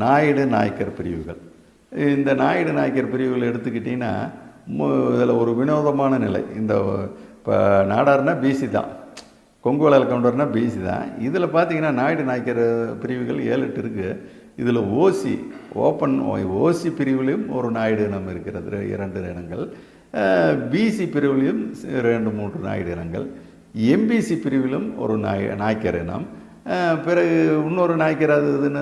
நாயுடு நாயக்கர் பிரிவுகள். இந்த நாயுடு நாயக்கர் பிரிவுகள் எடுத்துக்கிட்டிங்கன்னா இதில் ஒரு வினோதமான நிலை. இந்த இப்போ நாடார்னா பிசி தான், கொங்கு வேளாள கவுண்டர்னா பிசி தான். இதில் பார்த்தீங்கன்னா நாயுடு நாயக்கர் பிரிவுகள் 7-8 இருக்குது. இதில் ஓசி ஓப்பன் ஓசி பிரிவிலையும் ஒரு நாயுடு இனம் இருக்கிறது, 2 இனங்கள். பிசி பிரிவிலையும் 2-3 நாயுடு இனங்கள். எம்பிசி பிரிவிலும் ஒரு நாயக்கர் இனம். பிறகு இன்னொரு நாயக்கர் அது இதுன்னு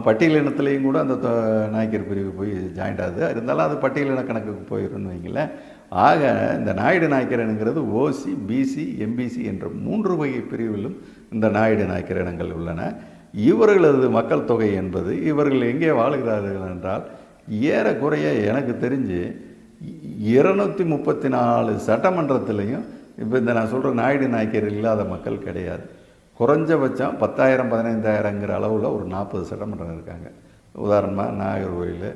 பட்டியல் இனத்துலேயும் கூட அந்த நாயக்கர் பிரிவு போய் ஜாயிண்ட் ஆகுது. இருந்தாலும் அது பட்டியல் இன கணக்குக்கு போயிடும்னு வைங்களேன். ஆக இந்த நாயுடு நாயக்கரனுங்கிறது ஓசி, பிசி, எம்பிசி என்ற 3 வகை பிரிவிலும் இந்த நாயுடு நாயக்கர் இனங்கள் உள்ளன. இவர்களது மக்கள் தொகை என்பது, இவர்கள் எங்கே வாழ்கிறார்கள் என்றால், ஏறக்குறைய எனக்கு தெரிஞ்சு 234 சட்டமன்றத்திலையும் இப்போ இந்த நான் சொல்கிற நாயுடு நாயக்கர் இல்லாத மக்கள் கிடையாது. குறைஞ்சபட்சம் 10,000 15,000ங்கிற அளவில் ஒரு 40 சட்டமன்றம் இருக்காங்க. உதாரணமாக நாகர்கோவில்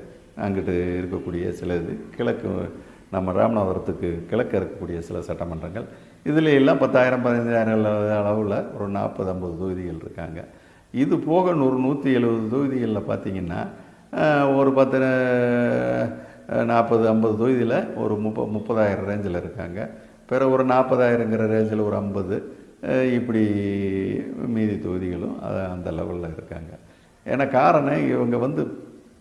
அங்கிட்டு இருக்கக்கூடிய சில இது, கிழக்கு நம்ம ராமநாதபுரத்துக்கு கிழக்கு இருக்கக்கூடிய சில சட்டமன்றங்கள், இதில் எல்லாம் 10,000 15,000 அளவில் ஒரு 40-50 தொகுதிகள் இருக்காங்க. இது போக 170 தொகுதிகளில் பார்த்திங்கன்னா ஒரு 40-50 தொகுதியில் ஒரு 30,000 ரேஞ்சில் இருக்காங்க. பிறகு ஒரு 40,000ங்கிற ரேஞ்சில் ஒரு 50, இப்படி மீதி தொகுதிகளும் அந்த லெவலில் இருக்காங்க. ஏன்னா காரணம், இவங்க வந்து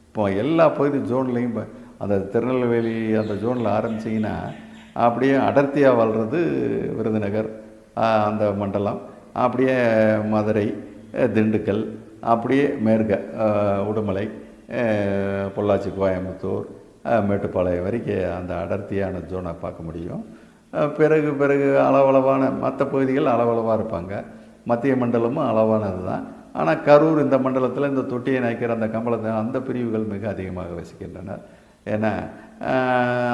இப்போ எல்லா பகுதி ஜோன்லேயும் இப்போ அந்த திருநெல்வேலி அந்த ஜோனில் ஆரம்பிச்சிங்கன்னா அப்படியே அடர்த்தியாக வாழ்கிறது விருதுநகர் அந்த மண்டலம், அப்படியே மதுரை, திண்டுக்கல், அப்படியே மேற்க உடுமலை, பொள்ளாச்சி, கோயம்புத்தூர், மேட்டுப்பாளையம் வரைக்கும் அந்த அடர்த்தியான ஜோனை பார்க்க முடியும். பிறகு அளவளவான மற்ற பகுதிகள் அளவளவாக இருப்பாங்க. மத்திய மண்டலமும் அளவானது தான். ஆனால் கரூர் இந்த மண்டலத்தில் இந்த தொட்டியை நாயக்கர் அந்த கம்பளத்தை அந்த பிரிவுகள் மிக அதிகமாக வசிக்கின்றனர். ஏன்னா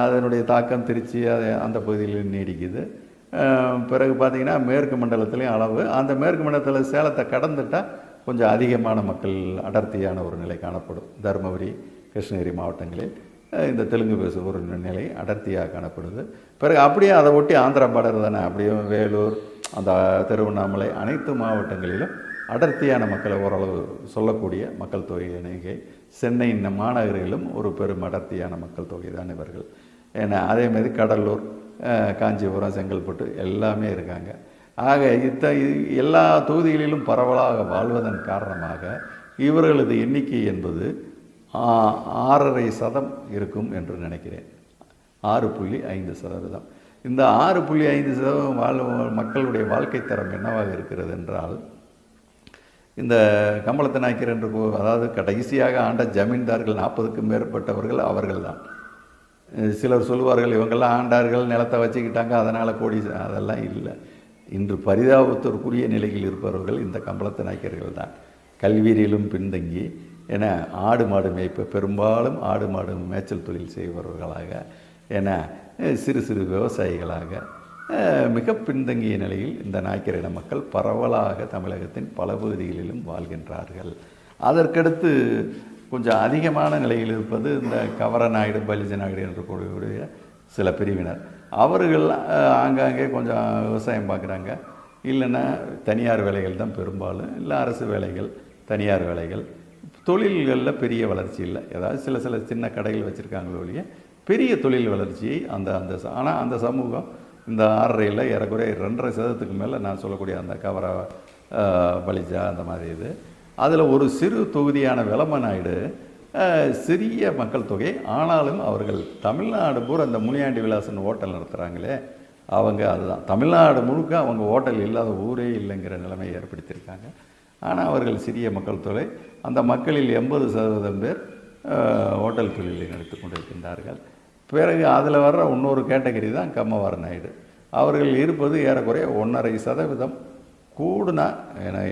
அதனுடைய தாக்கம் திருச்சி அந்த பகுதியில் நீடிக்குது. பிறகு பார்த்திங்கன்னா மேற்கு மண்டலத்துலேயும் அளவு, அந்த மேற்கு மண்டலத்தில் சேலத்தை கடந்துட்டால் கொஞ்சம் அதிகமான மக்கள் அடர்த்தியான ஒரு நிலை காணப்படும். தருமபுரி, கிருஷ்ணகிரி மாவட்டங்களில் இந்த தெலுங்கு பேசும் ஒரு நிலை அடர்த்தியாக காணப்படுது. பிறகு அப்படியே அதை ஒட்டி ஆந்திரா பார்டர் தானே, அப்படியே வேலூர், அந்த திருவண்ணாமலை, அனைத்து மாவட்டங்களிலும் அடர்த்தியான மக்களை ஓரளவு சொல்லக்கூடிய மக்கள் தொகை எண்ணிக்கை. சென்னை மாநகரிலும் ஒரு பெரும் அடர்த்தியான மக்கள் தொகை தான் இவர்கள். ஏன்னா அதேமாதிரி கடலூர், காஞ்சிபுரம், செங்கல்பட்டு எல்லாமே இருக்காங்க. ஆக எல்லா தொகுதிகளிலும் பரவலாக வாழ்வதன் காரணமாக இவர்களது எண்ணிக்கை என்பது 6.5% இருக்கும் என்று நினைக்கிறேன். 6.5%. இந்த 6.5% மக்களுடைய வாழ்க்கை தரம் என்னவாக இருக்கிறது என்றால், இந்த கம்பளத்து நாயக்கர் என்று அதாவது கடைசியாக ஆண்ட ஜமீன்தார்கள் 40க்கும் மேற்பட்டவர்கள் அவர்கள் தான். சிலர் சொல்லுவார்கள் இவங்கெல்லாம் ஆண்டார்கள், நிலத்தை வச்சுக்கிட்டாங்க, அதனால் கோடி, அதெல்லாம் இல்லை. இன்று பரிதாபத்திற்குரிய நிலையில் இருப்பவர்கள் இந்த கம்பளத்து நாயக்கர்கள் தான். கல்வியிலும் பின்தங்கி, என ஆடு மாடு மேய்ப்பு, பெரும்பாலும் ஆடு மாடு மேய்ச்சல் தொழில் செய்பவர்களாக, என சிறு சிறு விவசாயிகளாக மிக பின்தங்கிய நிலையில் இந்த நாயக்கர் இன மக்கள் பரவலாக தமிழகத்தின் பல பகுதிகளிலும் வாழ்கின்றார்கள். அதற்கடுத்து கொஞ்சம் அதிகமான நிலையில் இருப்பது இந்த கவர நாயுடு, பலிஜ நாயுடு என்று கூடிய சில பிரிவினர். அவர்கள் ஆங்காங்கே கொஞ்சம் விவசாயம் பார்க்குறாங்க, இல்லைன்னா தனியார் வேலைகள் தான் பெரும்பாலும், இல்லை அரசு வேலைகள், தனியார் வேலைகள். தொழில்களில் பெரிய வளர்ச்சி இல்லை. ஏதாவது சில சின்ன கடைகள் வச்சுருக்காங்களோ ஒழிய பெரிய தொழில் வளர்ச்சியை ஆனால் அந்த சமூகம் இந்த 6.5 ஏறக்குறைய 2.5% மேலே நான் சொல்லக்கூடிய அந்த கவரா, பலிஜா அந்த மாதிரி இது. அதில் ஒரு சிறு தொகுதியான வெளம நாயுடு சிறிய மக்கள் தொகை. ஆனாலும் அவர்கள் தமிழ்நாடு பூரா அந்த முனியாண்டி விலாசன் ஹோட்டல் நடத்துகிறாங்களே அவங்க, அதுதான் தமிழ்நாடு முழுக்க அவங்க ஹோட்டல் இல்லாத ஊரே இல்லைங்கிற நிலைமையை ஏற்படுத்தியிருக்காங்க. ஆனால் அவர்கள் சிறிய மக்கள் தொகை. அந்த மக்களில் 80% பேர் ஹோட்டல் தொழிலை நடத்தி கொண்டிருக்கின்றார்கள். பிறகு அதில் வர்ற இன்னொரு கேட்டகரி தான் கம்மவார நாயுடு. அவர்கள் இருப்பது ஏறக்குறைய 1.5% கூடுனா,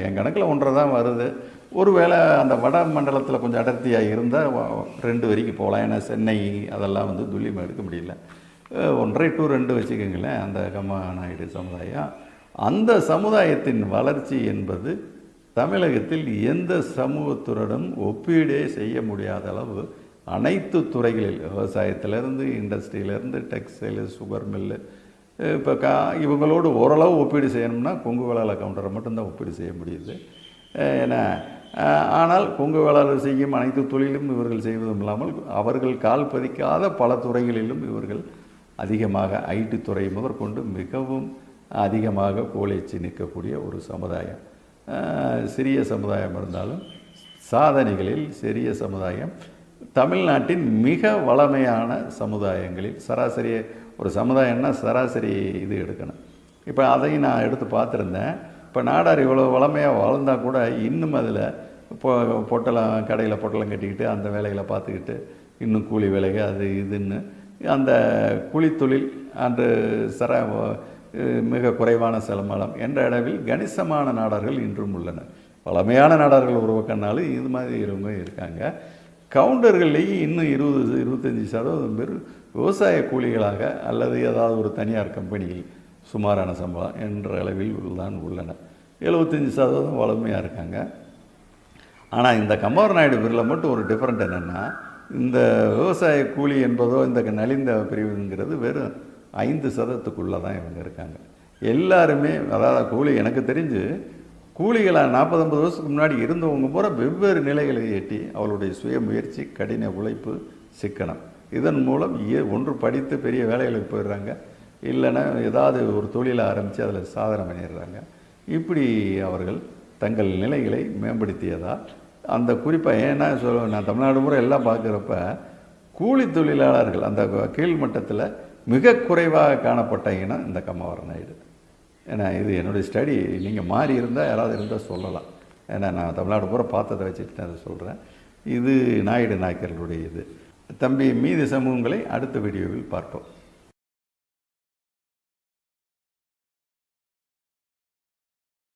என் கணக்கில் 1.5 தான் வருது. ஒருவேளை அந்த வட மண்டலத்தில் கொஞ்சம் அடர்த்தியாக இருந்தால் 2 வரைக்கும் போகலாம். ஏன்னா சென்னை அதெல்லாம் வந்து துல்லியமாக எடுக்க முடியல. 1.5 to 2 வச்சுக்கோங்களேன். அந்த கம்ம நாயுடு சமுதாயம், அந்த சமுதாயத்தின் வளர்ச்சி என்பது தமிழகத்தில் எந்த சமூகத்துடனும் ஒப்பீடே செய்ய முடியாத அளவு அனைத்து துறைகளில், விவசாயத்திலேருந்து இண்டஸ்ட்ரியிலேருந்து டெக்ஸ்டைலு, சுகர் மில்லு, இப்போ இவங்களோடு ஓரளவு ஒப்பீடு செய்யணும்னா கொங்கு வேளாள கவுண்டரை மட்டும்தான் ஒப்பீடு செய்ய முடியுது. ஏன்னா ஆனால் கொங்கு வேளாளர் செய்யும் அனைத்து தொழிலும் இவர்கள் செய்வதும் இல்லாமல் அவர்கள் கால் பதிக்காத பல துறைகளிலும் இவர்கள் அதிகமாக ஐடி துறை முதற்கொண்டு மிகவும் அதிகமாக கோலேச்சி நிற்கக்கூடிய ஒரு சமுதாயம். சிறிய சமுதாயம் இருந்தாலும் சாதனைகளில் சிறிய சமுதாயம். தமிழ்நாட்டின் மிக வளமையான சமுதாயங்களில் சராசரி ஒரு சமுதாயம்னா சராசரி இது எடுக்கணும். இப்போ அதையும் நான் எடுத்து பார்த்துருந்தேன். இப்போ நாடார் இவ்வளோ வளமையாக வளர்ந்தால் கூட இன்னும் அதில் பொட்டலம் கடையில் பொட்டலம் கட்டிக்கிட்டு அந்த வேலைகளை பார்த்துக்கிட்டு இன்னும் கூலி வேலைகள் அது இதுன்னு அந்த கூலித்தொழில் அன்று மிக குறைவான செலமளம் என்ற அளவில் கணிசமான நாடார்கள் இன்றும் உள்ளனர். வளமையான நாடார்கள் உருவக்கனாலும் இது மாதிரி இருவங்க இருக்காங்க. கவுண்டர்கள்லேயும் இன்னும் 20-25% பேர் விவசாய கூலிகளாக அல்லது ஏதாவது ஒரு தனியார் கம்பெனியில் சுமாரான சம்பளம் என்ற அளவில் தான் உள்ளனர். 75% வளமையாக இருக்காங்க. ஆனால் இந்த கம்பவர் நாயுடு பிரிவில் மட்டும் ஒரு டிஃப்ரெண்ட் என்னென்னா, இந்த விவசாய கூலி என்பதோ இந்த நலிந்த பிரிவுங்கிறது வெறும் 5% தான் இவங்க இருக்காங்க. எல்லாருமே அதாவது கூலி எனக்கு தெரிஞ்சு கூலிகளாக 40-50 வருஷத்துக்கு முன்னாடி இருந்தவங்க பூரா வெவ்வேறு நிலைகளை எட்டி அவளுடைய சுய முயற்சி, கடின உழைப்பு, சிக்கனம் இதன் மூலம் ஒன்று படித்து பெரிய வேலைகளுக்கு போயிடுறாங்க, இல்லைன்னா ஏதாவது ஒரு தொழிலை ஆரம்பித்து அதில் சாதனை பண்ணிடுறாங்க. இப்படி அவர்கள் தங்கள் நிலைகளை மேம்படுத்தியதால் அந்த குறிப்பாக ஏன்னா நான் தமிழ்நாடு முறை எல்லாம் பார்க்குறப்ப கூலி தொழிலாளர்கள் அந்த கீழ்மட்டத்தில் மிக குறைவாக காணப்பட்ட இனம் இந்த கம்பவர் நாயுடு. ஏன்னா இது என்னுடைய ஸ்டடி, நீங்கள் மாறி இருந்தால் யாராவது இருந்தால் சொல்லலாம். ஏன்னா நான் தமிழ்நாடு பூரா பார்த்ததை வச்சுட்டு தான் அதை சொல்கிறேன். இது நாயுடு நாயக்கர்களுடைய இது. தம்பி மீதி சமூகங்களை அடுத்த வீடியோவில் பார்ப்போம்.